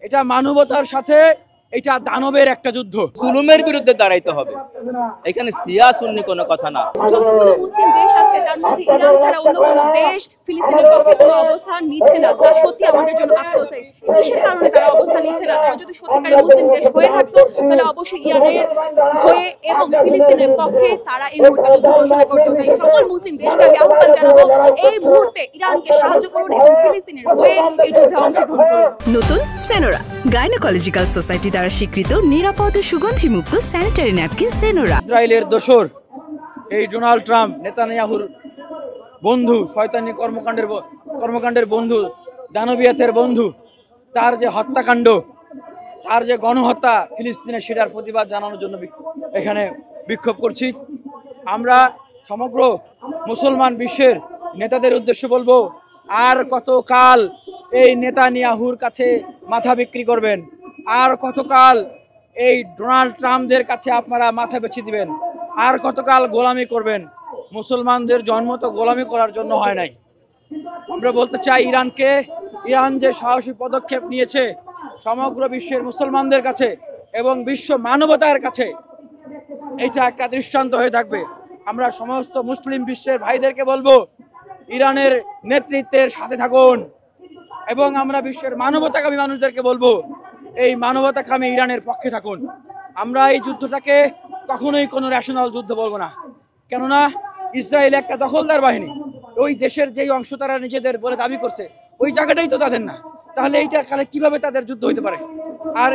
এটা মানবতার সাথে এটা দানবের একটা যুদ্ধ। জুলুমের বিরুদ্ধে দাঁড়াইতে হবে। এখানে শিয়া সুন্নি কোনো কথা না। যতগুলো মুসলিম দেশ আছে তার মধ্যে ইরান ছাড়া অন্য কোনো দেশ ফিলিস্তিনের পক্ষে কোনো অবস্থান নিচ্ছে না। তা সত্যি আমাদের জন্য আফসোসের। কিসের কারণে তারা অবস্থান নিচ্ছে না? তারা যদি সত্যিকারের মুসলিম দেশ হয়ে থাকতো তাহলে অবশ্যই ইরানের হয়ে এবং ফিলিস্তিনের পক্ষে তারা এই মুহূর্তে যুদ্ধ ঘোষণা করতো। তাই সকল মুসলিম দেশকে আমি আহ্বান জানাবো, এই মুহূর্তে ইরানকে সাহায্য করুন এবং ফিলিস্তিনের হয়ে এই যুদ্ধে অংশগ্রহণ করুন। নতুন সেনোরা গাইনোকোলজিক্যাল সোসাইটি দ্বারা স্বীকৃত নিরাপদ ও সুগন্ধিমুক্ত স্যানিটারি ন্যাপকিন সেনোরা। ইসরায়েলের দোসর এই ডোনাল্ড ট্রাম্প, নেতানিয়াহুর বন্ধু, শয়তানি কর্মকাণ্ডের বন্ধু, দানবিয়াতের বন্ধু, তার যে হত্যাকাণ্ড, তার যে গণহত্যা ফিলিস্তিনে, সেটার প্রতিবাদ জানানোর জন্য এখানে বিক্ষোভ করছি। আমরা সমগ্র মুসলমান বিশ্বের নেতাদের উদ্দেশ্যে বলবো, আর কতকাল এই নেতানিয়াহুর কাছে মাথা বিক্রি করবেন? আর কতকাল এই ডোনাল্ড ট্রাম্পদের কাছে আপনারা মাথা বেছে দিবেন? আর কতকাল গোলামি করবেন? মুসলমানদের জন্ম তো গোলামি করার জন্য হয় নাই। আমরা বলতে চাই ইরানকে, ইরান যে সাহসী পদক্ষেপ নিয়েছে সমগ্র বিশ্বের মুসলমানদের কাছে এবং বিশ্ব মানবতার কাছে এটা একটা দৃষ্টান্ত হয়ে থাকবে। আমরা সমস্ত মুসলিম বিশ্বের ভাইদেরকে বলবো, ইরানের নেতৃত্বের সাথে থাকুন এবং আমরা বিশ্বের মানবতাকামী মানুষদেরকে বলবো, এই মানবতাকামী ইরানের পক্ষে থাকুন। আমরা এই যুদ্ধটাকে কখনোই কোনো রেশনাল যুদ্ধ বলবো না, কেননা ইসরায়েল একটা দখলদার বাহিনী। ওই দেশের যেই অংশ তারা নিজেদের বলে দাবি করছে, ওই জায়গাটাই তো তাদের না। তাহলে এইটা কালে কিভাবে তাদের যুদ্ধ হইতে পারে? আর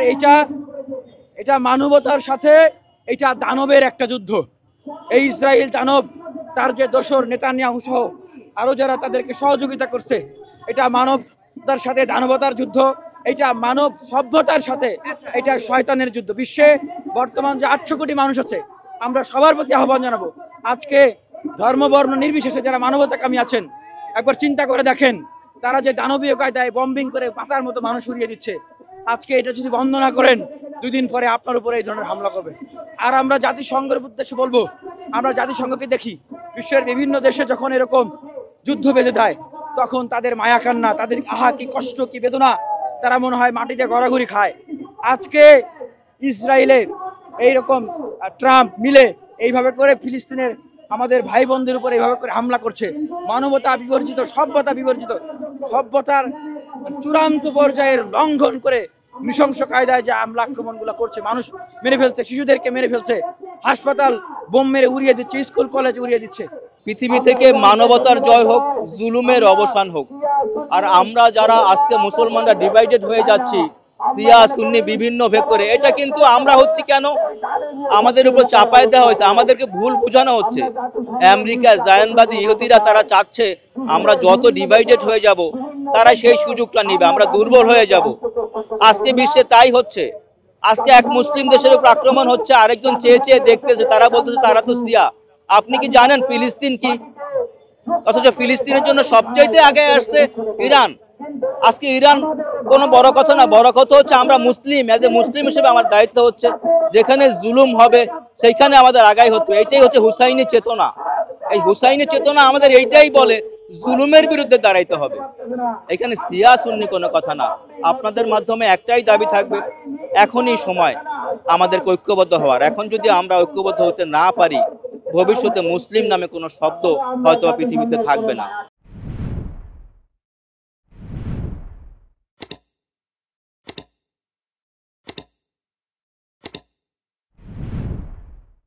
এটা মানবতার সাথে এটা দানবের একটা যুদ্ধ। এই ইসরায়েল দানব, তার যে দোসর নেতানিয়াহু সহ আরও যারা তাদেরকে সহযোগিতা করছে, এটা মানবতার সাথে দানবতার যুদ্ধ। এটা মানব সভ্যতার সাথে এটা শয়তানের যুদ্ধ। বিশ্বে বর্তমান যে 800 কোটি মানুষ আছে, আমরা সবার প্রতি আহ্বান জানাবো, আজকে ধর্মবর্ণ নির্বিশেষে যারা মানবতাকামী আছেন, একবার চিন্তা করে দেখেন, তারা যে দানবীয় কায়দায় বম্বিং করে পাতার মতো মানুষ উড়িয়ে দিচ্ছে। আজকে এটা যদি বন্ধ না করেন, 2 দিন পরে আপনার উপরে এই ধরনের হামলা করবে। আর আমরা জাতিসংঘের উদ্দেশ্যে বলবো, আমরা জাতিসংঘকে দেখি বিশ্বের বিভিন্ন দেশে যখন এরকম যুদ্ধ বেঁধে দেয়, তখন তাদের মায়া কান্না, তাদের আহা কি কষ্ট, কি বেদনা, তারা মনে হয় মাটিতে গড়াগড়ি খায়। আজকে ইসরায়েলের এইরকম ট্রাম্প মিলে এইভাবে করে ফিলিস্তিনের আমাদের ভাই বোনদের উপর এইভাবে করে হামলা করছে। মানবতা বিবর্জিত, সভ্যতা বিবর্জিত, সভ্যতার চূড়ান্ত পর্যায়ের লঙ্ঘন করে নৃশংস কায়দায় যে হামলা আক্রমণগুলো করছে, মানুষ মেরে ফেলছে, শিশুদেরকে মেরে ফেলছে, হাসপাতাল বোম মেরে উড়িয়ে দিচ্ছে, স্কুল কলেজ উড়িয়ে দিচ্ছে। পৃথিবী থেকে মানবতার জয় হোক, জুলুমের অবসান হোক। আর আমরা যারা আজকে মুসলমানরা ডিভাইডেড হয়ে যাচ্ছি, শিয়া সুন্নি বিভিন্ন ভেগ করে, এটা কিন্তু আমরা হচ্ছি কেন? আমাদের উপর চাপায় দেওয়া হয়েছে, আমাদেরকে ভুল বোঝানো হচ্ছে। আমেরিকা জায়নবাদী ইহুদিরা তারা চাচ্ছে আমরা যত ডিভাইডেড হয়ে যাব, তারা সেই সুযোগটা নিবে, আমরা দুর্বল হয়ে যাব। আজকে বিশ্বে তাই হচ্ছে। আজকে এক মুসলিম দেশের উপর আক্রমণ হচ্ছে, আরেকজন চেয়ে চেয়ে দেখতেছে, তারা বলতেছে তারা তো শিয়া। আপনি কি জানেন ফিলিস্তিন কি? অথচ ফিলিস্তিনের জন্য সবচাইতে আগে আসছে ইরান। আজকে ইরান কোনো বড় কথা না, বড় কথা হচ্ছে আমরা মুসলিম, এজ এ মুসলিম হিসেবে আমার দায়িত্ব হচ্ছে যেখানে জুলুম হবে সেইখানে আমাদের আগাই হতো। এইটাই হচ্ছে হুসাইনি চেতনা। এই হুসাইনি চেতনা আমাদের এইটাই বলে জুলুমের বিরুদ্ধে দাঁড়াইতে হবে। এখানে শিয়া সুন্নি কোনো কথা না। আপনাদের মাধ্যমে একটাই দাবি থাকবে, এখনই সময় আমাদেরকে ঐক্যবদ্ধ হওয়ার। এখন যদি আমরা ঐক্যবদ্ধ হতে না পারি, ভবিষ্যতে মুসলিম নামে কোনো শব্দ হয়তো পৃথিবীতে থাকবে না।